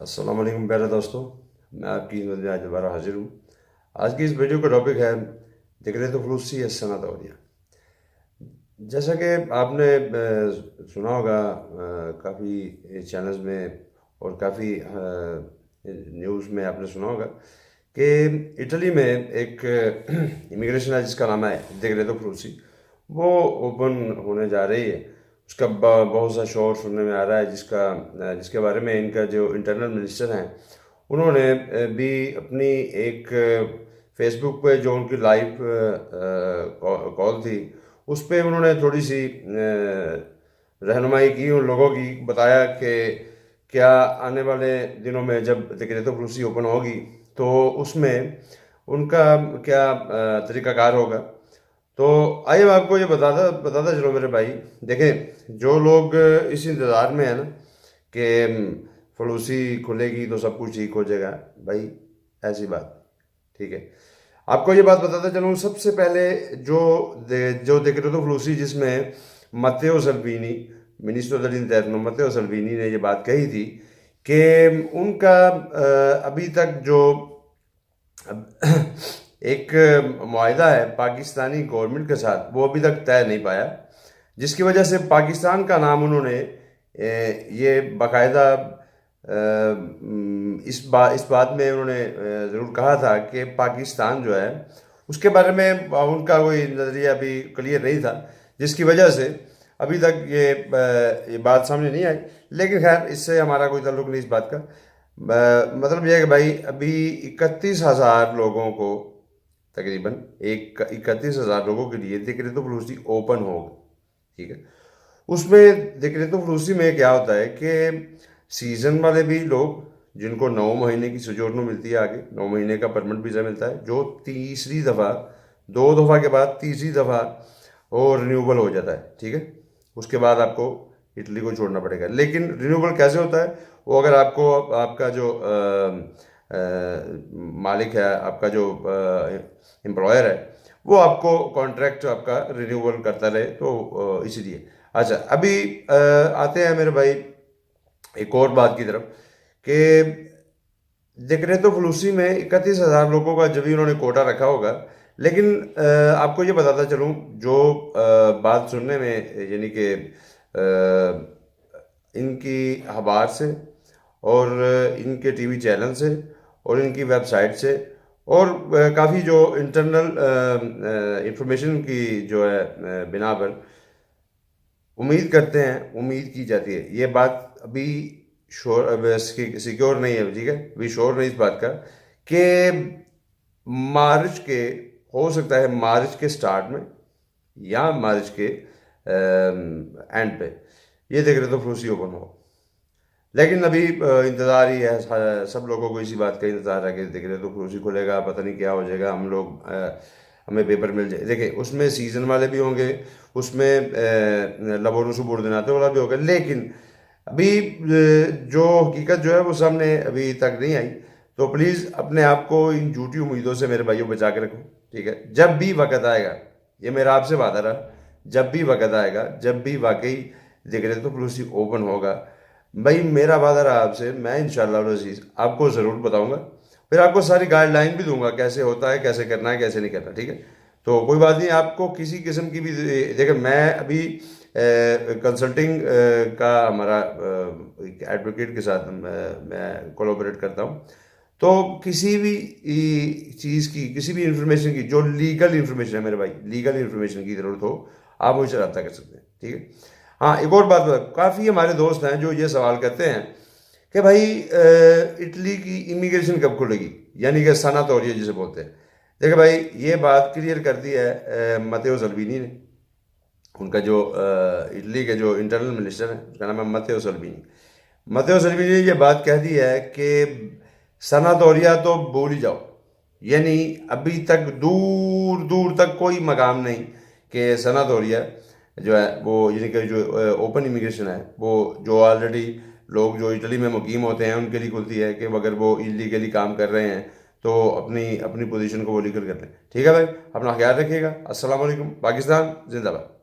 अस्सलाम वालेकुम प्यारे दोस्तों। मैं आपकी खिदमत में आज दोबारा हाजिर हूँ। आज की इस वीडियो का टॉपिक है दिक्कत फलूसी या सनत औलिया। जैसा कि आपने सुना होगा काफ़ी चैनल्स में और काफ़ी न्यूज़ में आपने सुना होगा कि इटली में एक इमिग्रेशन है जिसका नाम है दिक्कत फलूसी, वो ओपन होने जा रही है। उसका बहुत सा शोर सुनने में आ रहा है जिसके बारे में इनका जो इंटरनल मिनिस्टर हैं उन्होंने भी अपनी एक फेसबुक पे जो उनकी लाइव कॉल थी उस पर उन्होंने थोड़ी सी रहनुमाई की उन लोगों की, बताया कि क्या आने वाले दिनों में जब तकरीत फलूसी ओपन होगी तो उसमें उनका क्या तरीक़ाकार होगा। तो आइए मैं आपको ये बताता चलो मेरे भाई। देखें, जो लोग इस इंतज़ार में है ना कि फलूसी खुलेगी तो सब कुछ ठीक हो जाएगा, भाई ऐसी बात, ठीक है। आपको ये बात बताता चलूँ, सबसे पहले जो दिक्कत फलूसी जिसमें मत्तेओ सल्वीनी, मिनिस्टर दell'interno मत्तेओ सल्वीनी ने ये बात कही थी कि उनका अभी तक जो एक मुआहदा है पाकिस्तानी गवर्नमेंट के साथ वो अभी तक तय नहीं पाया, जिसकी वजह से पाकिस्तान का नाम उन्होंने ये बाकायदा इस बात में उन्होंने ज़रूर कहा था कि पाकिस्तान जो है उसके बारे में उनका कोई नज़रिया अभी क्लियर नहीं था, जिसकी वजह से अभी तक ये बात सामने नहीं आई। लेकिन खैर, इससे हमारा कोई ताल्लुक नहीं इस बात का। मतलब यह है कि भाई अभी 31,000 लोगों को, तकरीबन 31,000 लोगों के लिए दिक्कत फलूसी ओपन होगा, ठीक है। उसमें दिक्कत फलूसी में क्या होता है कि सीज़न वाले भी लोग जिनको 9 महीने की सोजोर्नो मिलती है, आगे 9 महीने का परमानेंट वीज़ा मिलता है, जो तीसरी दफ़ा, 2 दफ़ा के बाद तीसरी दफ़ा और रिन्यूबल हो जाता है, ठीक है। उसके बाद आपको इटली को छोड़ना पड़ेगा। लेकिन रिन्यूबल कैसे होता है, वो अगर आपको आपका जो मालिक है, आपका जो एम्प्लॉयर है, वो आपको कॉन्ट्रैक्ट आपका रिन्यूबल करता रहे, तो इसलिए। अच्छा, अभी आते हैं मेरे भाई एक और बात की तरफ कि दिक्कत फलूसी में 31,000 लोगों का जब भी उन्होंने कोटा रखा होगा। लेकिन आपको ये बताता चलूँ, जो बात सुनने में यानी कि इनकी अखबार से और इनके टीवी चैनल से और इनकी वेबसाइट से और काफ़ी जो इंटरनल इंफॉर्मेशन की जो है बिना पर उम्मीद करते हैं, उम्मीद की जाती है, ये बात अभी सिक्योर नहीं है, ठीक है, अभी श्योर नहीं इस बात का कि मार्च के, हो सकता है मार्च के स्टार्ट में या मार्च के एंड पे ये देख रहे तो फलूसी ओपन हो। लेकिन अभी इंतज़ार ही है, सब लोगों को इसी बात का इंतज़ार है कि देख रहे तो फलूसी खुलेगा, पता नहीं क्या हो जाएगा, हम लोग हमें पेपर मिल जाए। देखिए, उसमें सीज़न वाले भी होंगे, उसमें लबों सुबुर्दिनाते वाला भी होगा। लेकिन अभी जो हकीकत जो है वो सामने अभी तक नहीं आई। तो प्लीज़ अपने आप को इन झूठी उम्मीदों से मेरे भाइयों बचा के रखो, ठीक है। जब भी वक़्त आएगा, ये मेरा आपसे वादा रहा, जब भी वक़्त आएगा, जब भी वाकई दिक्कत फलूसी ओपन होगा, भाई मेरा वादा रहा आपसे, मैं इंशाअल्लाह अज़ीज़ आपको ज़रूर बताऊंगा, फिर आपको सारी गाइडलाइन भी दूंगा कैसे होता है, कैसे करना है, कैसे नहीं करना, ठीक है। तो कोई बात नहीं, आपको किसी किस्म की भी, देखिए मैं अभी कंसल्टिंग का हमारा एक एडवोकेट के साथ मैं कोलैबोरेट करता हूँ। तो किसी भी चीज़ की, किसी भी इंफॉर्मेशन की जो लीगल इंफॉर्मेशन है मेरे भाई, लीगल इंफॉर्मेशन की ज़रूरत हो, आप मुझसे रब्ता कर सकते हैं, ठीक है। हाँ, एक और बात, काफ़ी हमारे दोस्त हैं जो ये सवाल करते हैं कि भाई इटली की इमिग्रेशन कब खुलेगी, यानी कि सनातोरिया जिसे बोलते हैं। देखिए भाई, ये बात क्लियर कर दी है मत्तेओ सल्वीनी ने। उनका जो इटली के जो इंटरनल मिनिस्टर हैं उसका नाम है मत्तेओ सल्वीनी। मत्तेओ सल्वीनी ने ये बात कह दी है कि सनातोरिया तो भूल ही जाओ, यानी अभी तक दूर दूर तक कोई मकाम नहीं कि सनातोरिया जो है वो, यानी कि जो ओपन इमिग्रेशन है वो, जो ऑलरेडी लोग जो इटली में मुकीम होते हैं उनके लिए खुलती है कि अगर वो इलीगली काम कर रहे हैं तो अपनी अपनी पोजीशन को वो लीगल कर लें, ठीक है भाई। अपना ख्याल रखिएगा। अस्सलाम वालेकुम। पाकिस्तान जिंदाबाद।